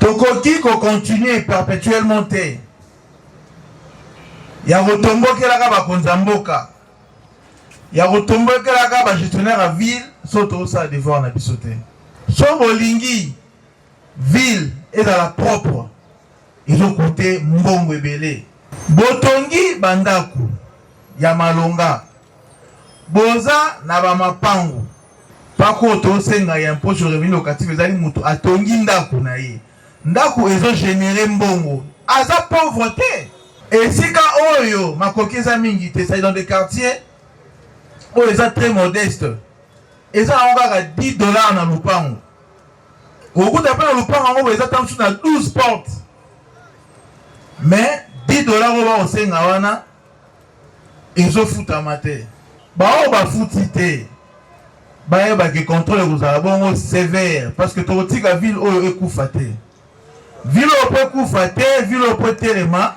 tokoki ko continuer perpétuellement te ya kotombokelaka bakonza mboka ya kotombokelaka bagestionnaire ya ville soto osala devoir na biso te. So bolingi ville ezala propre ezokute mbongo ebele, botongi bandaku ya malonga, boza na bamapangu pako tosenga ya impôt sur revenu locatif ezali mutu atongi ndaku na ye, ndaku ezo générer mbongo, aza pauvreté. Esika oyo makoki eza mingi te, c'est dans des quartiers oyo eza très modeste, eza nango kaka $10 na lupango, okuta mpe na lupango yango eza tansu na 12 portes, mais $10 oyo bakosenga wana ezofutama te. Bao bafuti te bayebaki contrôle ekozala bongo sévère, parce que tokotika ville oyo ekufa te. Ville oyo po ekufa te, ville oyo po telema,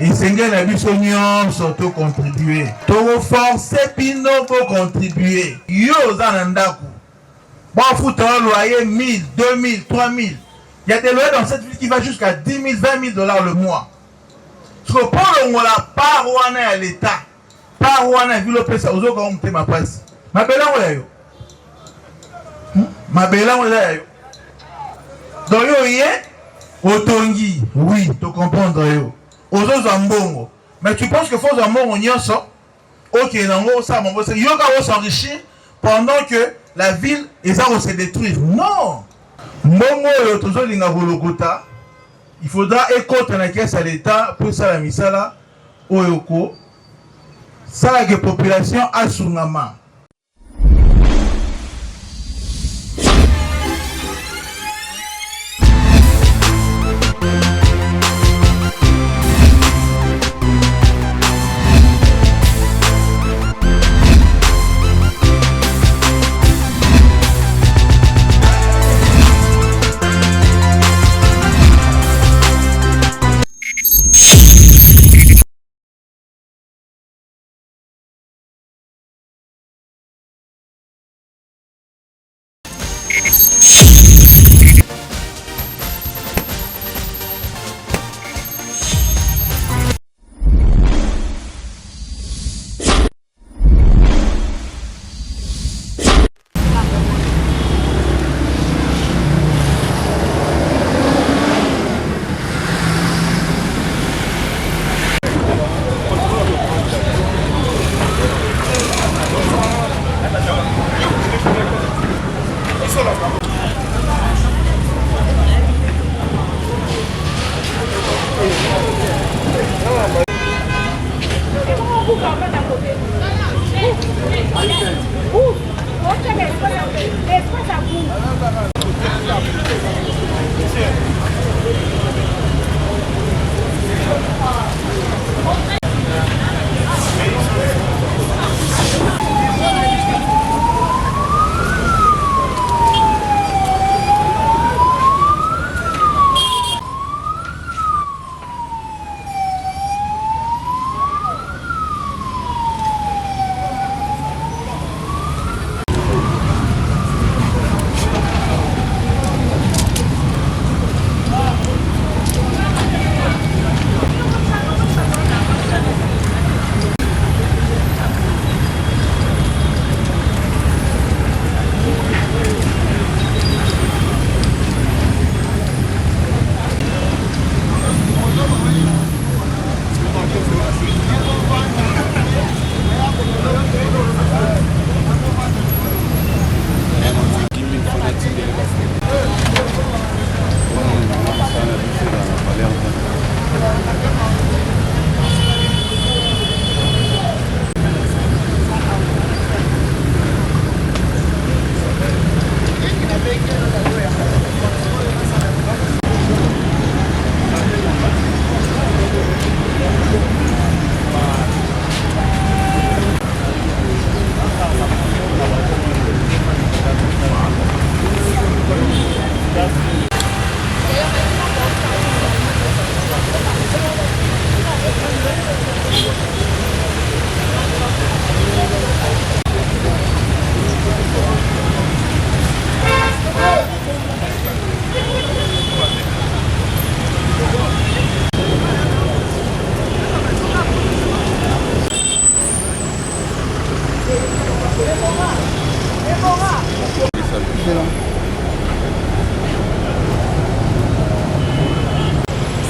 esengeli na biso nyonso tokontribue, tokoforce bino kokontribue. Yo oza na ndako bafuta wa loyer 1000, 2000, 3000. Il y a des loyers dans cette ville qui va jusqu'à 10 000, 20 000 $ le mois. Parce que pour le la part wana ya l'État, part wana ville pesa ozoka omte ma passe. Mabela oya yo. Mabela oya yo. Donc yo yé otongi, oui, tu comprendre yo. Ozo mbongo. Mais tu penses que faut mbongo nyonso? OK, nango ça mbongo c'est yo ka s'enrichir pendant que la ville eza ko se détruire. Non. Mbongo yo tozolinga kolokota. Il faudra écouter la caisse à l'État pour ça la misala oyoko. Ça la population a sungama.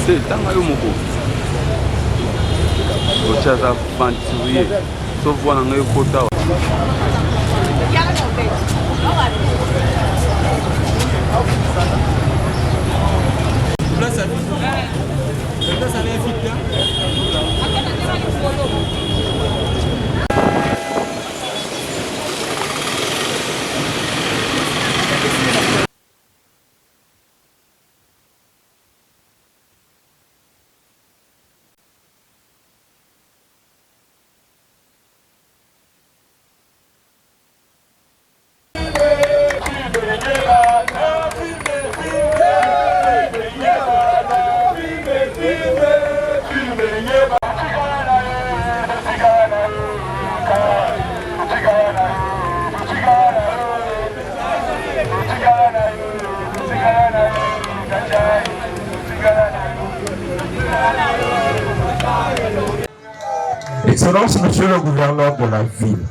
C'est tanga yo moko. Ochaza aventurier. Sauf voir dans le kota. Excellence, Monsieur le gouverneur de la ville,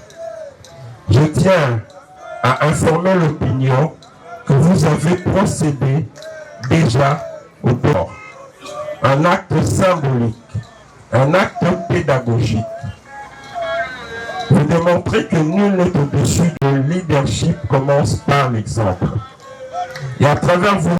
je tiens à informer l'opinion que vous avez procédé déjà au port. Un acte symbolique, un acte pédagogique. Vous démontrez que nul n'est au-dessus de leadership commence par l'exemple. Et à travers vous,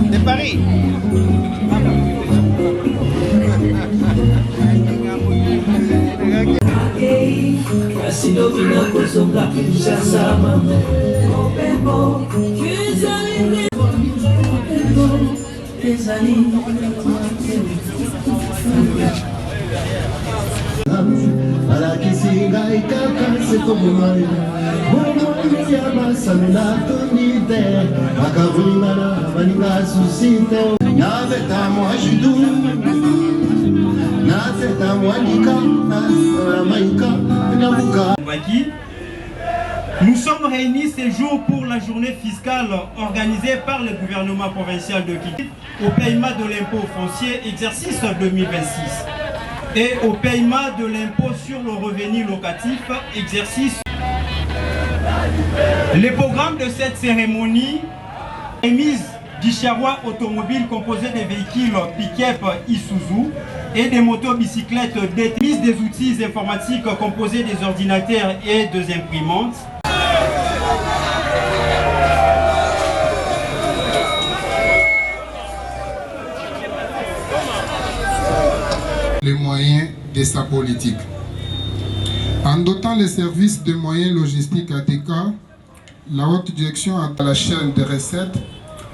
de Paris. Nous sommes réunis ce jour pour la journée fiscale organisée par le gouvernement provincial de Kiki au paiement de l'impôt foncier exercice 2026 et au paiement de l'impôt sur le revenu locatif exercice. Le programme de cette cérémonie est mise du charroi automobile composé des véhicules pick-up Isuzu et des motobicyclettes, mise des outils informatiques composés des ordinateurs et des imprimantes. Les moyens de sa politique. En dotant les services de moyens logistiques ADK, la haute direction à la chaîne des recettes,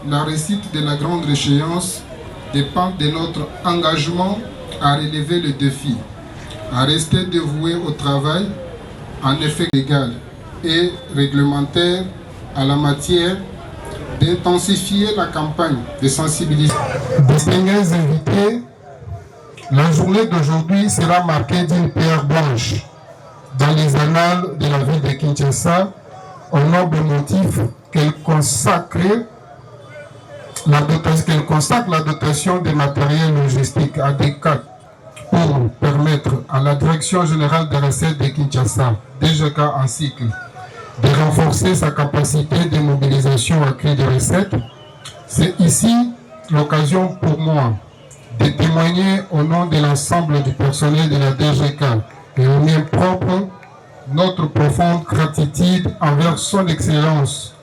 la réussite de la grande échéance dépend de notre engagement à relever le défi, à rester dévoué au travail, en effet légal et réglementaire à la matière d'intensifier la campagne de sensibilisation. Distingués invités, la journée d'aujourd'hui sera marquée d'une pierre blanche dans les annales de la ville de Kinshasa, au noble motif qu'elle consacre la dotation des matériels logistiques adéquats pour permettre à la Direction générale des recettes de Kinshasa, DGK en cycle, de renforcer sa capacité de mobilisation accrue de recettes. C'est ici l'occasion pour moi de témoigner au nom de l'ensemble du personnel de la DGK et au mien propre notre profonde gratitude envers son Excellence,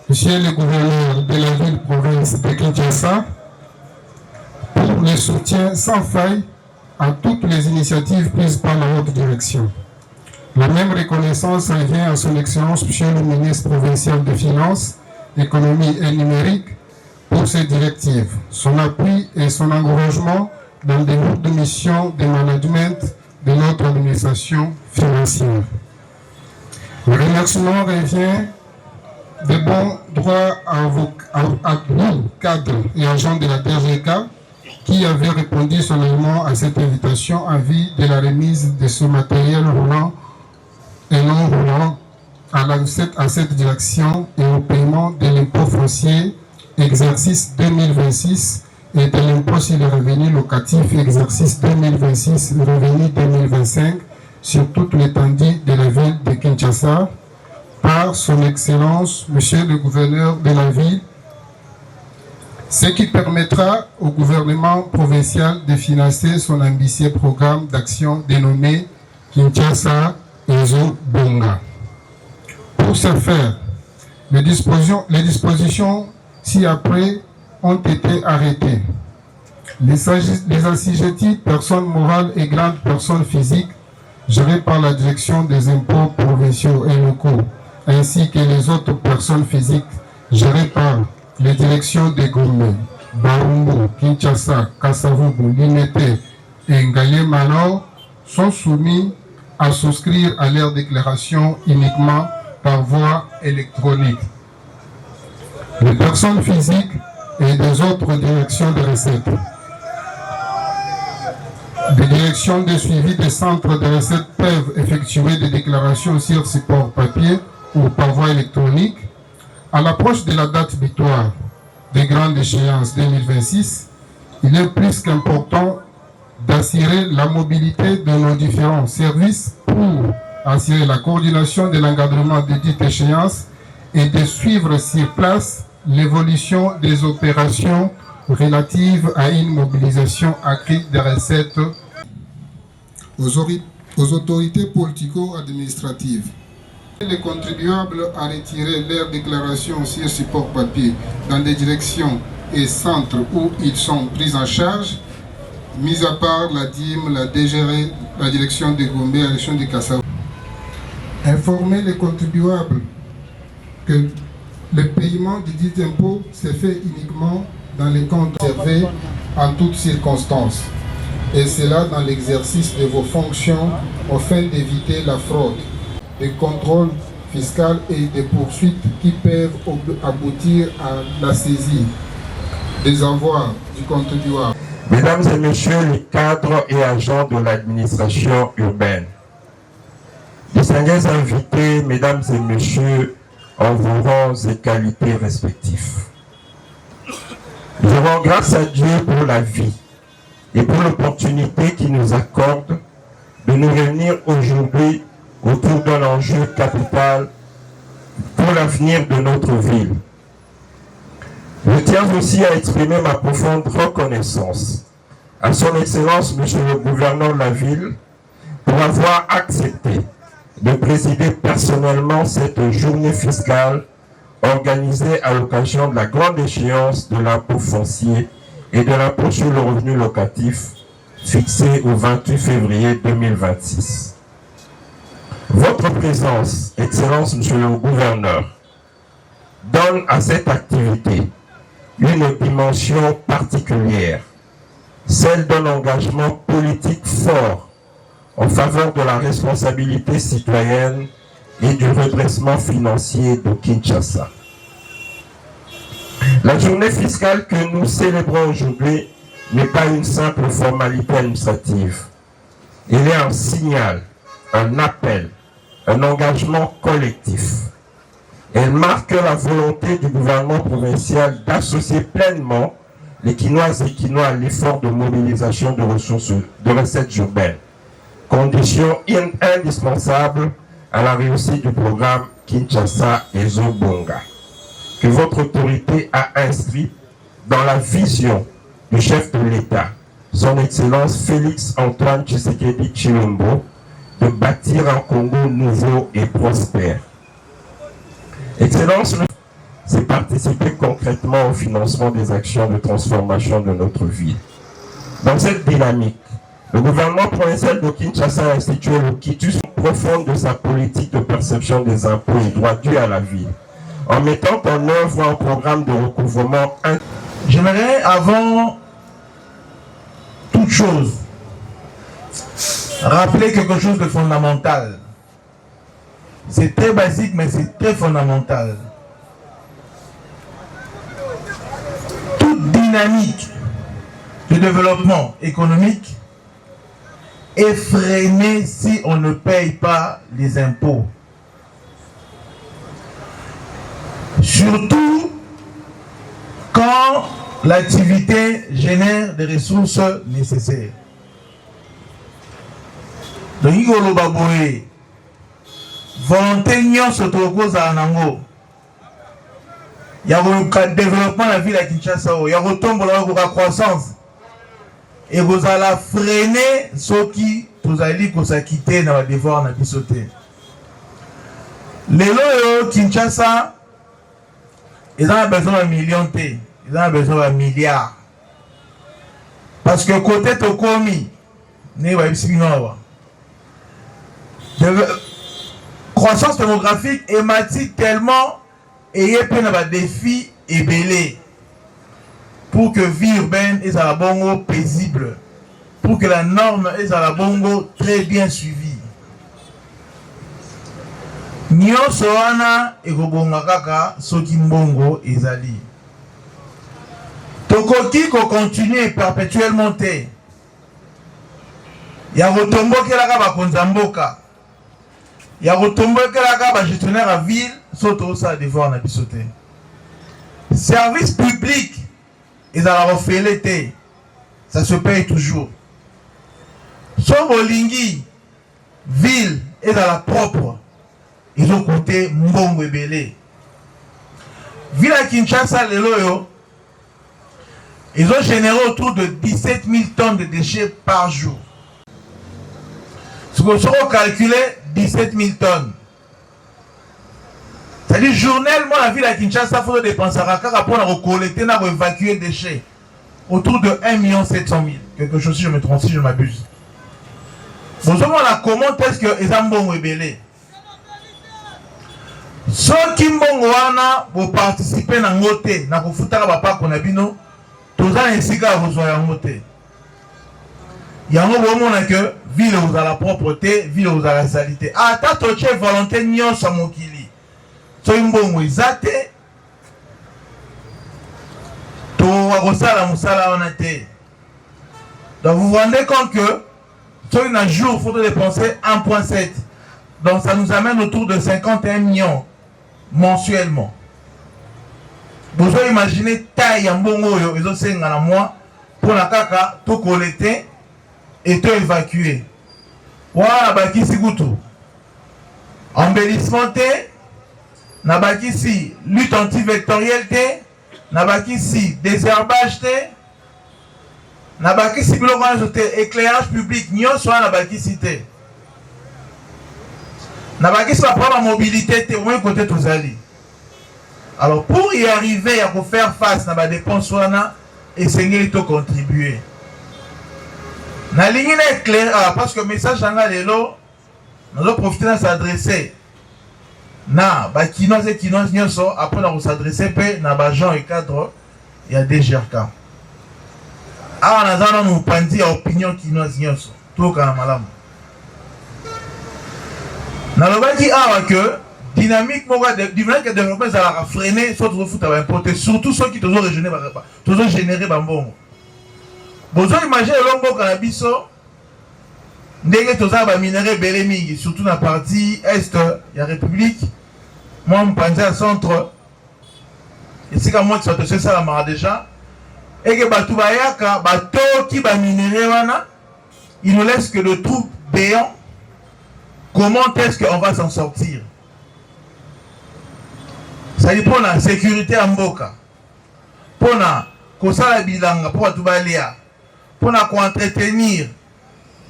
Monsieur le gouverneur de la ville-province de Kinshasa, pour le soutien sans faille à toutes les initiatives prises par la haute direction. La même reconnaissance revient à son Excellence Monsieur le ministre provincial des Finances, Économie et Numérique pour ses directives, son appui et son encouragement dans des lourdes missions de management de notre administration financière. Le remerciement revient de bon droit à vous, cadres et agents de la DGK, qui avaient répondu solennellement à cette invitation en vue de la remise de ce matériel roulant et non roulant à cette direction et au paiement de l'impôt foncier exercice 2026 et de l'impôt sur les revenus locatifs exercice 2026 revenus 2025 sur toute l'étendue de la ville de Kinshasa par son Excellence, Monsieur le gouverneur de la ville, ce qui permettra au gouvernement provincial de financer son ambitieux programme d'action dénommé Kinshasa Ezo Bonga. Pour ce faire, les dispositions ci-après ont été arrêtées. Les assujettis, personnes morales et grandes personnes physiques, gérées par la direction des impôts provinciaux et locaux, ainsi que les autres personnes physiques gérées par les directions de Gomé, Barumbu, Kinshasa, Kasavubu, Limete et Ngaye-Malor, sont soumis à souscrire à leur déclaration uniquement par voie électronique. Les personnes physiques et des autres directions de recettes, des directions de suivi des centres de recettes peuvent effectuer des déclarations sur support papier ou par voie électronique. À l'approche de la date butoir des grandes échéances 2026, il est plus qu'important d'assurer la mobilité de nos différents services pour assurer la coordination de l'encadrement de dites échéances et de suivre sur place l'évolution des opérations relatives à une mobilisation accrue des recettes aux autorités politico-administratives. Les contribuables à retirer leurs déclarations sur support papier dans des directions et centres où ils sont pris en charge, mis à part la DIM, la DGR, la direction de Gombe, la direction de Kassavou. Informer les contribuables que le paiement de dits impôts se fait uniquement dans les comptes servés en toutes circonstances, et cela dans l'exercice de vos fonctions afin d'éviter la fraude, le contrôle fiscal et des poursuites qui peuvent aboutir à la saisie des avoirs du contribuable. Mesdames et messieurs les cadres et agents de l'administration urbaine, distingués invités, mesdames et messieurs, en vos rangs et qualités respectifs. Je rends grâce à Dieu pour la vie et pour l'opportunité qu'il nous accorde de nous réunir aujourd'hui autour d'un enjeu capital pour l'avenir de notre ville. Je tiens aussi à exprimer ma profonde reconnaissance à son Excellence, Monsieur le gouverneur de la ville, pour avoir accepté de présider personnellement cette journée fiscale organisée à l'occasion de la grande échéance de l'impôt foncier et de l'impôt sur le revenu locatif fixée au 28 février 2026. Votre présence, Excellence Monsieur le gouverneur, donne à cette activité une dimension particulière, celle d'un engagement politique fort en faveur de la responsabilité citoyenne et du redressement financier de Kinshasa. La journée fiscale que nous célébrons aujourd'hui n'est pas une simple formalité administrative. Il est un signal, un appel, un engagement collectif. Elle marque la volonté du gouvernement provincial d'associer pleinement les Quinoises et Quinois à l'effort de mobilisation de ressources, de recettes urbaines, condition indispensable à la réussite du programme Kinshasa Ezobonga, que votre autorité a inscrit dans la vision du chef de l'État, son Excellence Félix Antoine Tshisekedi Tshilombo, de bâtir un Congo nouveau et prospère. Excellence, c'est participer concrètement au financement des actions de transformation de notre ville. Dans cette dynamique, le gouvernement provincial de Kinshasa a institué le quitus profond de sa politique de perception des impôts et droits dus à la ville, en mettant en œuvre un programme de recouvrement. J'aimerais, avant toute chose, rappeler quelque chose de fondamental. C'est très basique, mais c'est très fondamental. Toute dynamique de développement économique est freinée si on ne paye pas les impôts. Surtout quand l'activité génère des ressources nécessaires. Donc, il y a volonté nyonso tokozala nango ya développement de la ville à Kinshasa, il y a retombola la croissance et vous allez freiner ceux qui vous allez quitter dans le devoir na bisoté. Les lois Kinshasa, ils ont besoin de millions, ils ont besoin de milliards. Parce que côté Tokomi, ne va croissance démographique ématique tellement et il y a des défis et belés pour que vie urbaine est à la bongo paisible, pour que la norme est à la bongo très bien suivie. Nyonso wana ekobonga kaka soki mbongo ezali. Tokoki ko continuer perpétuellement te. Ya kotombokelaka bakonza mboka. Ya kotombokelaka ba gestionnaire à ville soto ça devoir na bisoté. Service public ils allaient refaire te. Ça se paye toujours. Sobolingi ville est à la propre. Ils ont coûté mbongo ebele. Ville à Kinshasa les loyo. Ils ont généré autour de 17 000 tonnes de déchets par jour. Ce qu'on sera calculé, 17 000 tonnes. C'est-à-dire, journellement, la ville à Kinshasa, il faut dépenser à Rakara pour recollecter, pour évacuer les déchets. Autour de 1 700 000. Quelque chose, si je me trompe, si je m'abuse. Vous savez, comment est-ce que les ambons rebellés? Ceux qui vont participer à ngote, na kufutaka bapa konabino, tous les ainsi qu'à vous soyez en ngote. Il y a un moment que ville vous a la propreté, ville vous a la saleté. Ah, t'as touché volonté nyon sa mokili. So imbongo izate. To wakosala musala onate. Donc vous vous rendez compte que sur un jour, il faut dépenser 1,7. Donc ça nous amène autour de 51 millions mensuellement. Vous pouvez imaginer taille en bongo, ils ont 5 à mois pour la caca, tout collecter et tout évacuer. Voilà, baki si goutou. Embellissement te, nabaki si lutte anti-vectorielle te, nabaki si désherbage te, nabaki si éclairage public, nyon soit nabaki si te. Nabaki si la propre mobilité te, au moins côté tous ali. Alors pour y arriver, il faut faire face à la dépense et essayer de contribuer. Na ligne est claire parce que le message en lelo, nous allons profiter de s'adresser. Na ba kinois et kinois nyoso après on s'adresser pe na ba gens et cadre il y a des GRK. Ah on a dans nous pandi opinion kinois nyoso tout kana malamu. Na lobaki awa que dynamique dynamique de développement ezalaka freiner so tozofuta baimporte surtout soki tozogénéré bambongo. Bozoimagine elomboka na biso ndenge tozala baminere ebele mingi surtout na partie est ya république mwa mopanzi ya centre esika moko bato esalamaka déjà eke bato bayaka batoki baminere wana il ne laisse que le trou béant. Comment est-ce qu'on va s'en sortir? Ça dit pour la sécurité en boka, pour la kosala bilanga, pour tout baléa, pour la entretenir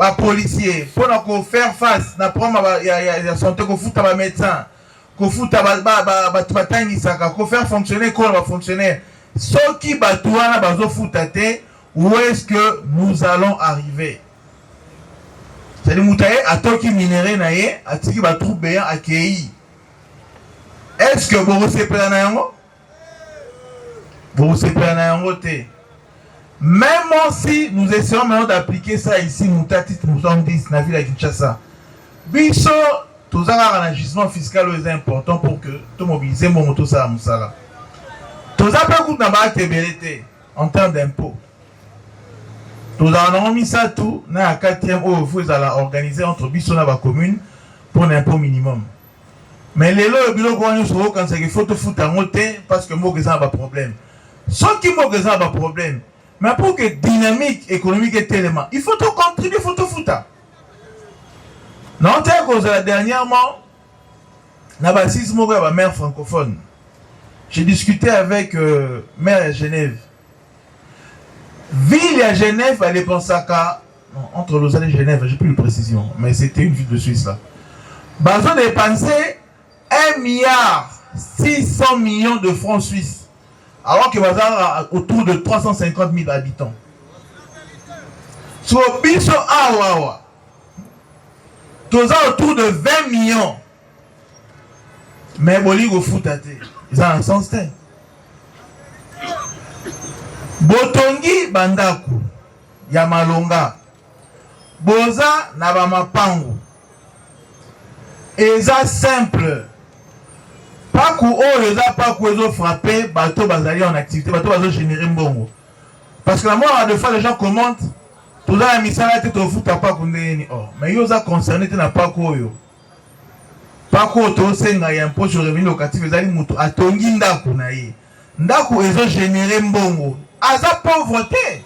les policiers, pour la faire face, na prendre ya santé ko futa ba médecin, ko futa ba tubatangi saka, ko faire fonctionner comme va fonctionner. Ce qui batouana bazo futate, où est-ce que nous allons arriver? C'est-à-dire moutaye atoki minéré naye atiki ba troupe béant accueilli. Est-ce que vous recevez na yango? Vous recevez na yango te. Même si nous essayons maintenant d'appliquer ça ici, moutati nous sommes 10 na ville de Kinshasa. Biso tous un agissement fiscal est important pour que tout mobiliser mon moto ça musala. Tous a pas coût na ba tebelete en termes d'impôts. Nous avons mis ça tout dans la 4e où vous allez organiser entre Bisso et la commune pour un impôt minimum. Mais les lots, quand c'est qu'il faut te foutre en moté parce que moi, j'ai un problème. Sans qui moi, j'ai un problème. Mais pour que dynamique économique est tellement, il faut te contribuer, il faut te foutre. Non, tu sais, dernièrement, dans la 6 mois, ma mère francophone, j'ai discuté avec maire de Genève. Ville à Genève, elle dépense à entre Lausanne et Genève, j'ai plus de précision, mais c'était une ville de Suisse là. Ils ont dépensé 1,6 milliard de francs suisses, alors que Bazar a autour de 350 000 habitants. Sur Bisso Awawa, tous ont autour de 20 millions. Mais Boli au foot à terre, ils ont un sens tel. Botongi bandaku ya malonga boza na ba mapango eza simple paku oyo eza paku ezo frapper bateau bazali en activité bateau bazo générer mbongo parce que la mort de fois les gens commentent tout la misala te to futa paku ndeni oh mais yo za concerné te na paku oyo paku to senga ya impôt sur revenu locatif ezali mutu atongi ndaku na ye ndaku ezo générer mbongo aza pauvreté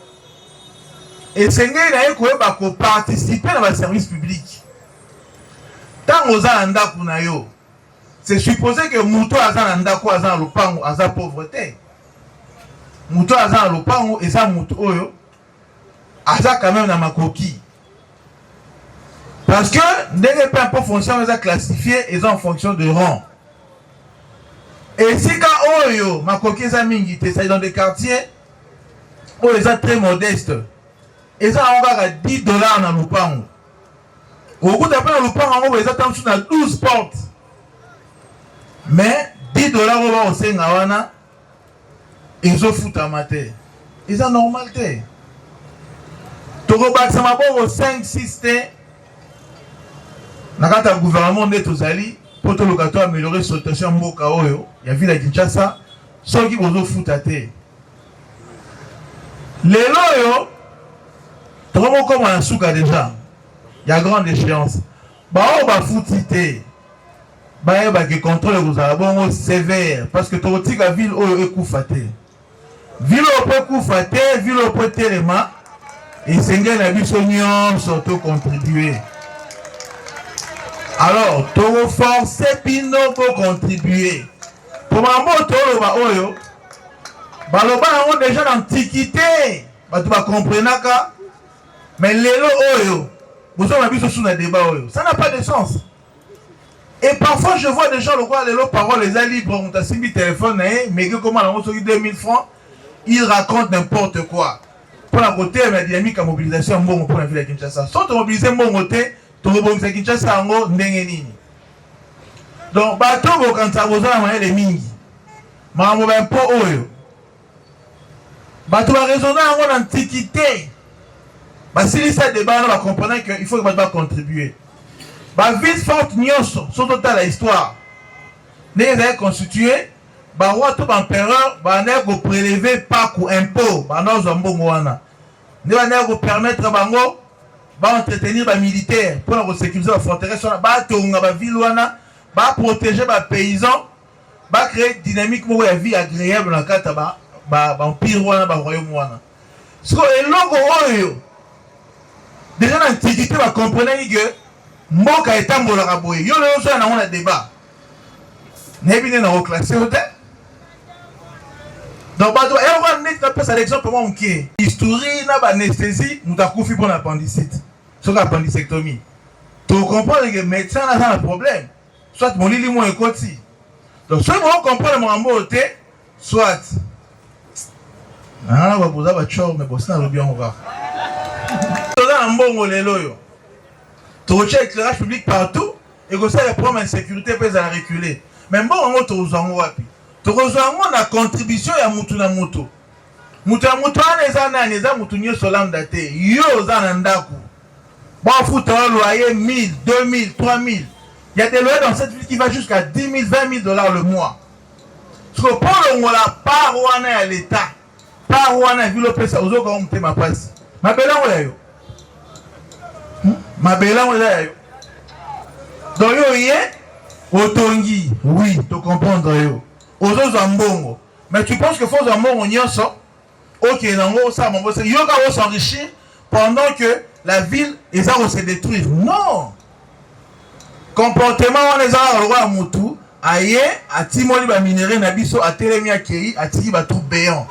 et c'est que participer dans le service public tant aux andako na yo c'est supposé que muto aza ndako aza lupango aza pauvreté muto aza lupango eza muto oyo aza quand même na makoki parce que ndenge peu importe fonction eza classifié eza en fonction de rang et si quand oyo makoki eza mingi te ça dans des quartiers où ils sont très modestes. Ils ont $10 dans le lupango. Au bout d'après le lupango, ils ont 12 portes. Mais $10 au Sengawana, ils ont foutu à mater. Ils ont normalité. Toroba Samabo au 5-6 T. Nakata gouvernement de Tozali, pour tout le gâteau améliorer sa situation Mboka Oyo, il y a vu la Kinshasa, ceux qui vont foutre à terre. Les loyaux, trop comme un souka déjà, il y a grande échéance. Bah on va foutiter. Bah il qui contrôle vous avez bon sévère parce que ton tigre ville au écoufate. Ville au peu coufate, ville au peu téléma et Seigneur la vie soignant surtout contribuer. Alors, tu forcer pino pour contribuer. Pour ma moto ba oyo baloba yango déjà l'antiquité bato ba comprenaka mais lelo oyo bozo na biso sous na débat oyo ça n'a pas de sens et parfois je vois des gens le quoi lelo parole les a libre on t'a simbi téléphone mais que comment on soki 2000 francs il raconte n'importe quoi pour la côté la dynamique à mobilisation mbongo pour la ville de Kinshasa sans te mobiliser mbongo te to mobiliser Kinshasa ngo ndenge nini donc bato bo quand ça bozo na les mingi mambo ba po oyo bato va raisonner en l'antiquité. Si ça débat, on va comprendre qu'il faut que va contribuer. Vite forte nyonso, sont total la histoire. Ils ont constitué, tout empereur, ils prélever pas ou impôt, ils ont permettre d'entretenir les militaires pour sécuriser la forteresse, la ville, protéger les paysans, créer une dynamique de vie agréable dans le empire, dans le royaume. Déjà dans l'Antiquité, vous comprenez que Mboka est un bolard à boyer. Yo le a un débat. N'est pas dans reclassé au tête. Donc, on va faire l'exemple pour moi. L'histoire n'a pas anesthésie, nous avons fait pour l'appendicite. Sur l'appendicectomie. Tu comprends que le médecin a un problème. Soit mon lit moins côté. Donc, soit on comprend mon amour, soit. Ah, on va vous avoir chaud, mais bon, c'est un bien on va. Dans un bon loyo. Tu recherches l'éclairage public partout et que ça les problèmes d'insécurité peuvent à reculer. Mais bon, on te rejoint wapi. Tu rejoins la contribution à mutu na mutu. Mutu na mutu aneza mutu nyo solam date. Yo zanandaku. Bon foutre un loyer 1000, 2000, 3000. Il y a des loyers dans cette ville qui va jusqu'à 10 000, 20 000 $ le mois. Parce que pour le mois, la part où on est à l'État, part où on est à ville, on aux autres, on ma place. Ma belle, on est là. Ma belle, on est là. Donc, yo, y est, au Tongi, oui, tu comprends, yo. Aux autres, en bongo. Mais tu penses que faut en bongo, on y a ça? Ok, non, ça, mon boss, yo, va s'enrichir pendant que la ville, les arbres se détruisent. Non! Comportement on les a le roi Moutou aye atimoli ba minéraux na biso atelemi akei atiki ba tout béant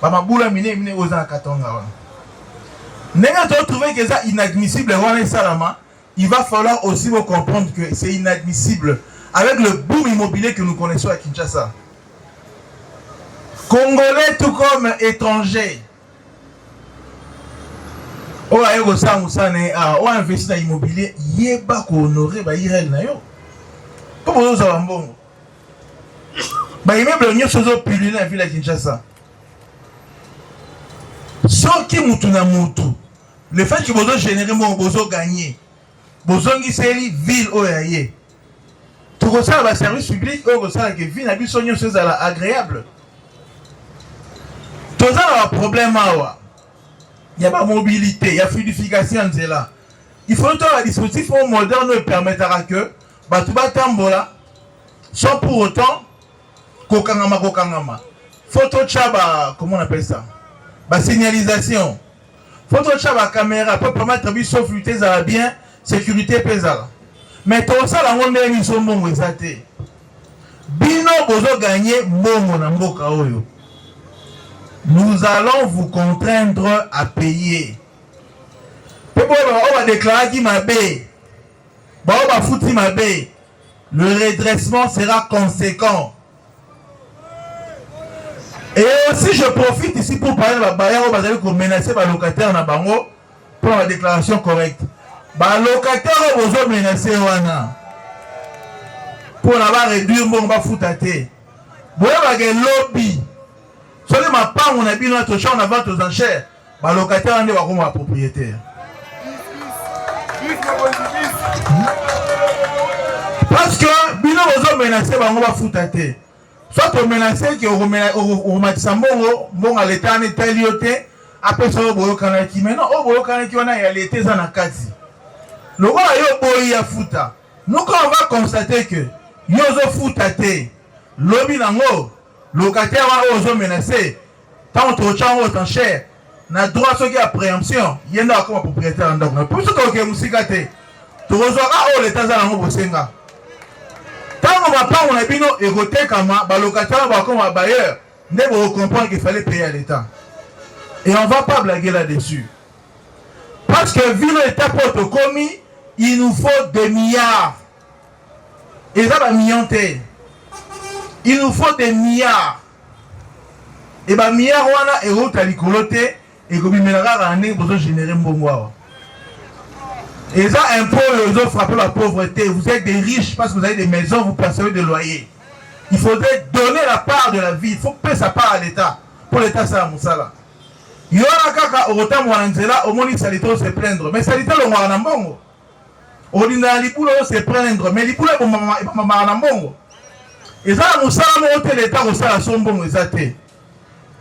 ba mabula miné oza katonga wana nenga to trouver que ça inadmissible wana salama il va falloir aussi vous comprendre que c'est inadmissible avec le boom immobilier que nous connaissons à Kinshasa. Congolais tout comme étrangers. On a investi dans l'immobilier, il n'y a pas honoré l'Irel. Comment vous avez bon? Immeuble n'y a pas de pilule dans la ville de Kinshasa. Sans qui mutuna mutu, le fait que vous avez généré mon bozo gagné, bozo qui c'est ville oyaye. Tout ça va service public, au ça que ville n'a plus son chose agréable. Tout ça a un problème à il n'y a pas de mobilité, il y a fluidification de là. Il faut un dispositif moderne qui permettra que Batouba Tambola sans pour autant kokangama. Photo chaba, comment on appelle ça? Signalisation. Photo chaba caméra pour permettre de sauf lutter ça bien, sécurité pesala. Mais tout ça, la monde est mis au monde exacté. Bino bozo gagner mongo na mboka oyo. Nous allons vous contraindre à payer. On va déclarer qui m'a payé. On va foutre ma paye. Le redressement sera conséquent. Et aussi, je profite ici pour parler de la barrière où vous allez menacer les locataires dans Bango pour la déclaration correcte. Les locataires vous ont menacé pour avoir réduire mon foutre. Vous avez un lobby. Seulement ma part on a bien notre champ on a vente aux enchères. Les locataires on est comme propriétaire. Parce que bino vous menacé bango ba foutate. Soit on menacer que on matisa mbongo mbongo à l'état ne talioté après ça boyo kanaki mais non boyo kanaki on a ya l'été za na kati. Le roi yo boyi ya futa. Nous quand on va constater que yo zo foutate lobi nango locataire va aux menacés. Tant que champ au temps cher, na droit ce qui a préemption, il y en a comme propriétaire en donc. Pour ce que musikate, tu reçois au l'état za nango bosenga. Tant on va pas on a bino égoté comme ba locataire va comme bailleur, ne vous comprendre qu'il fallait payer à l'état. Et on va pas blaguer là-dessus. Parce que vu l'état pour te commis, il nous faut des milliards. Et ça va millions. Il nous faut des milliards. Et bien, milliards, on a euros à l'écoloté et comme il me l'a ramené, vous avez généré un bon mois. Et ça, impôt, vous avez frappé la pauvreté. Vous êtes des riches parce que vous avez des maisons, vous percevez des loyers. Il faudrait donner la part de la vie. Il faut payer sa part à l'État. Pour l'État, ça, Moussala. Il y a un cas où au moins, il s'allait se plaindre. Mais ça, il y a un on dit dans les poules, se plaindre. Mais les poules, ils ne sont pas. eza na mosala moko te leta kosala so mbongo eza te.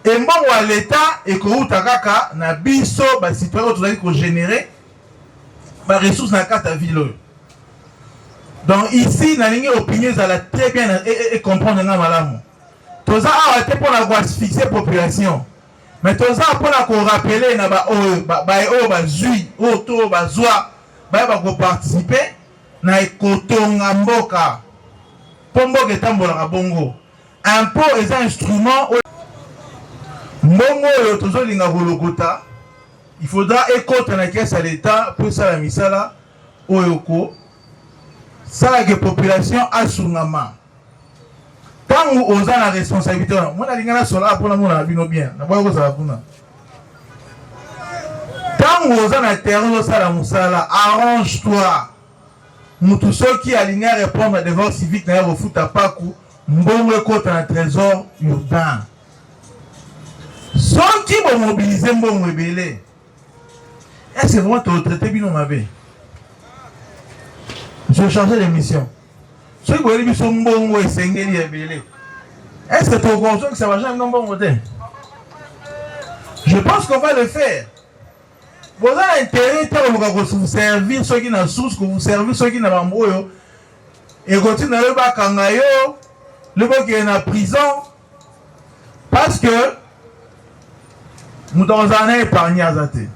Embongo ya leta ekouta kaka na biso basitoyen oyo tozali kogénere baressource na kati ya ville oyo. Donc ici nalingi opinion ezala très bien et comprendre nga malamu. Toza awa te mpona koasphyxie population, mais toza mpona korapele na baoyo bazwi oyo to bazwa bayeba koparticipe na ekotonga mboka mpo mboka etambolaka bongo. Impôt eza instrument mbongo oyo tozolinga kolokota, il faudra ekota na caisse ya l'État mpo esala misala oyo ko sala ke population asungama. Tango oza na responsabilité wana, mwana lingana sola mpona mona na bino bien, na boya kozala kuna. Tango oza na terrain osala musala, arrange-toi. Mutu soki alinga répondre à devoir civique na ya kofuta paku, mbongo ekota na trésor urbain. Soki bo mobiliser mbongo ebele, est-ce que vraiment tu retraité bino mabe? Je changeais de mission. Ceux qui ont dit que mbongo esengeli ebele, est-ce que tu es conscient que ça va jamais mbongo te? Je pense qu'on va le faire. Vous avez intérêt à vous servir ceux qui n'ont source, que vous servir ceux qui n'ont pas mbongo, et continuer le bakangayo, le bas qui est en prison, parce que nous avons épargné à Zate.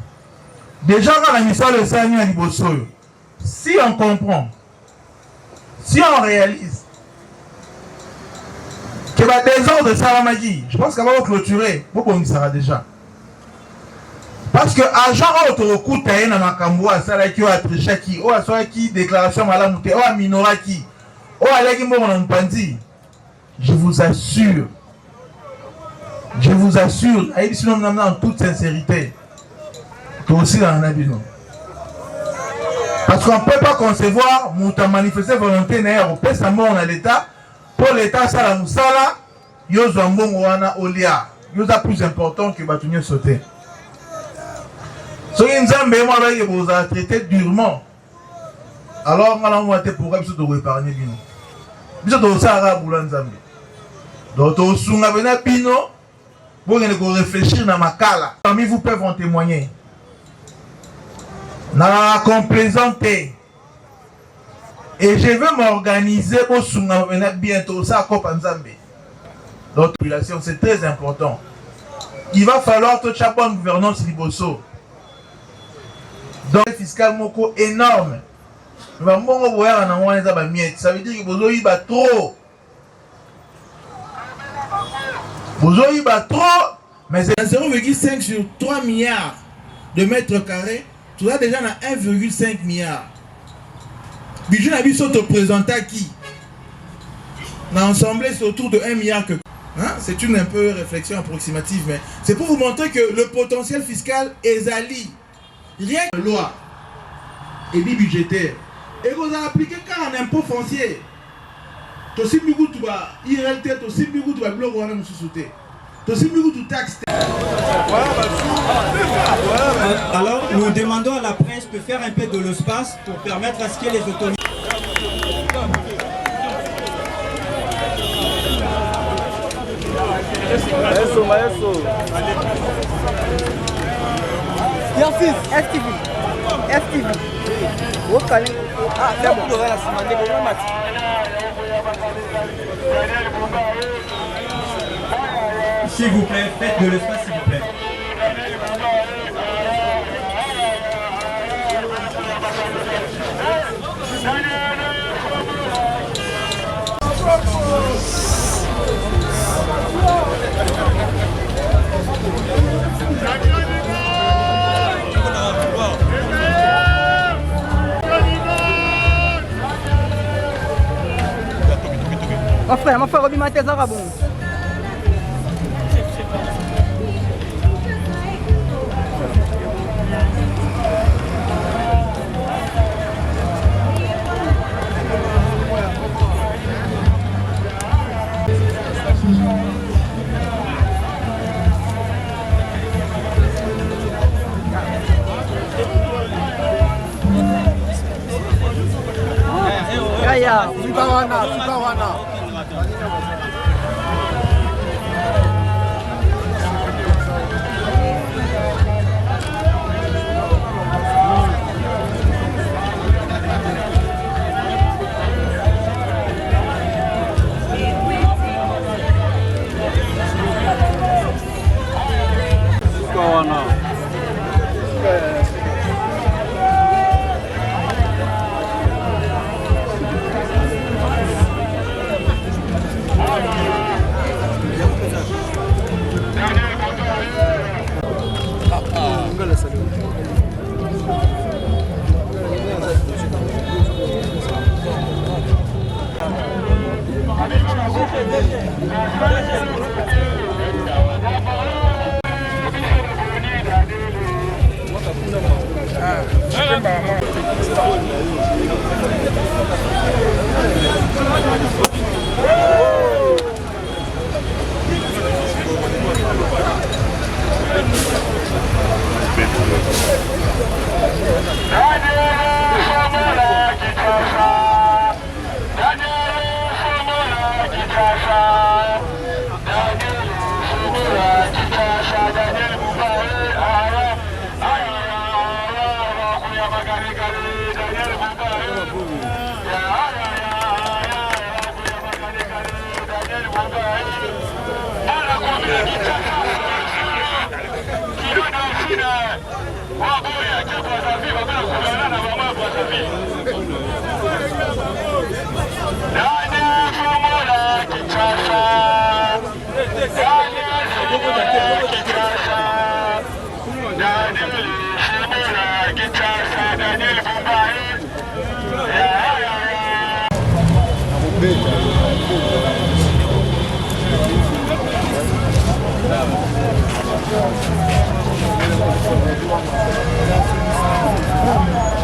Déjà, quand la mission de Seigneur Libosoyo, si on comprend, si on réalise que le désordre de Saramagi, je pense qu'on va clôturer, pourquoi on sera déjà. Parce que agent autoroute a un makambo à Salaki ou à Trichaki, ou à Soaki, déclaration malamute, ou à Minoraki, ou à Lagimbo Mpandi, je vous assure, en toute sincérité, que aussi dans l'Abino. Parce qu'on ne peut pas concevoir, mouta manifester volonté d'ailleurs, au pèsement on a l'État, pour l'État, ça la moussala, yozo mbongo wana olia, yozo plus important que batunye sauter. Si Nzambe moi vous a traité durement, alors on a été pour vous épargner bino. Biso to sara bula Nzambe. Donc to sunga bena bino, vous allez réfléchir dans ma cala. Parmi vous peuvent en témoigner. Na complaisanté. Et je veux m'organiser pour sunga bena bientôt ça kopa Nzambe. Donc population c'est très important. Il va falloir toute la bonne gouvernance liboso. Donc le fiscal moko énorme. Ça veut dire que vous avez trop. Vous avez trop. Mais c'est 0,5 sur 3 milliards de mètres carrés. Tu as déjà 1,5 milliard. Budget n'a vu s'auto présenter à qui? L'ensemble c'est autour de 1 milliard que. Hein? C'est une un peu réflexion approximative, mais c'est pour vous montrer que le potentiel fiscal est ali. Rien que la loi et dit budgétaire. Et vous avez appliqué car un impôt foncier. Tu sais mieux que tu vas IRLT, tu sais mieux que tu vas bloquer ou même sous-sauter. Tu sais mieux que tu taxes. Alors, nous demandons à la presse de faire un peu de l'espace pour permettre à ce que les autorités. FTV. Ah, c'est bon. S'il vous plaît, faites de l'espace, s'il vous plaît. Mon frère, Robi Matez Arabon. Kaya, Sukawana. Thank you.